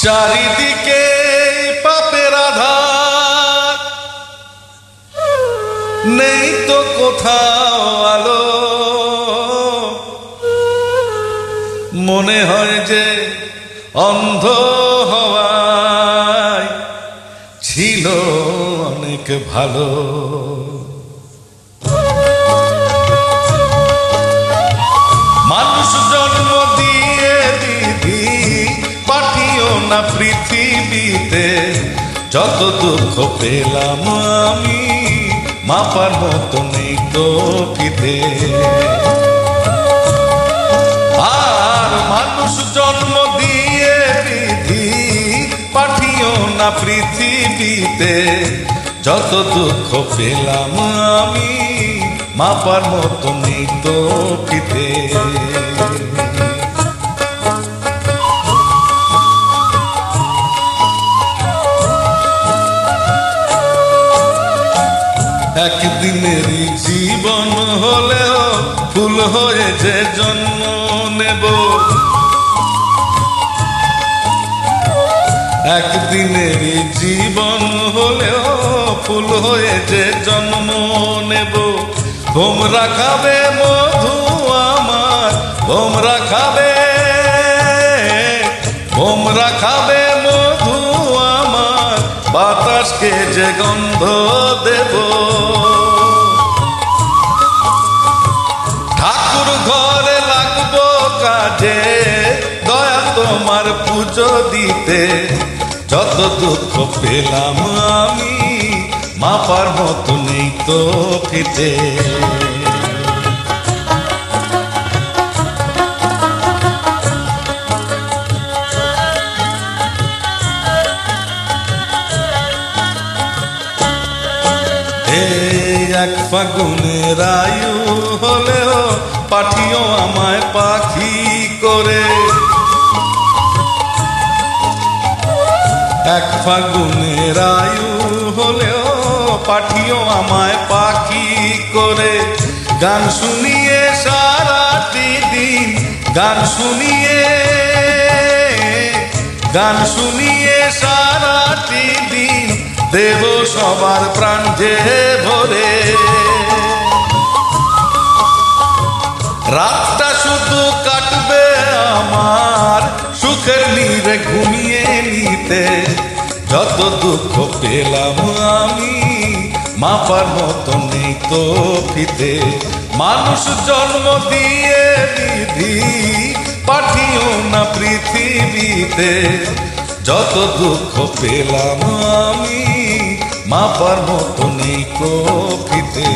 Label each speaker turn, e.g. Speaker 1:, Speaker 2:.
Speaker 1: চারিদিকে পাপের আধার, নেই তো কোথাও আলো। মনে হয় যে অন্ধ হওয়ায় ছিল অনেক ভালো। মানুষ জন্ম দিয়ে বিধি পাঠিও না পৃথিবীতে, যত দুঃখ পেলাম আমি মাপার মতো নেই তো ফিতে। আর মানুষ জন্ম দিয়ে বিধি পাঠিও না পৃথিবীতে, যত দুঃখ পেলাম আমি মাপার মতো নেই তো ফিতে। একদিনেরই জীবন হলেও ফুল হয়ে যে জন্ম নেব, একদিনেরই জীবন হলেও ফুল হয়ে যে জন্ম নেব। তোমরা খাবে মধু আমার, তোমরা খাবে, তোমরা খাবে মধু আমার, বাতাসকে যে গন্ধ দেব। ঠাকুর ঘরে লাগবো কাজে, দয়া তোমার পুজো দিতে, যত দুঃখ পেলাম আমি মাপার মতো নেই তো ফিতে। এক ফাগুনের আয়ু হলেও পাঠিও আমায় পাখি করে, এক ফাগুনের আয়ু হলেও পাঠিও আমায় পাখি করে। গান শুনিয়ে সারাটি দিন, গান শুনিয়ে, গান শুনিয়ে সারাটি দিন দেব সবার প্রাণ যে ভরে। রাতটা শুধু কাটবে আমার সুখের নীড়ে ঘুমিয়ে নিতে, যত দুঃখ পেলাম আমি মাপার মতো নেই তো ফিতে। মানুষ জন্ম দিয়ে বিধি পাঠিও না পৃথিবীতে, যত দুঃখ পেলাম আমি মাপার মতো নেই তো ফিতে।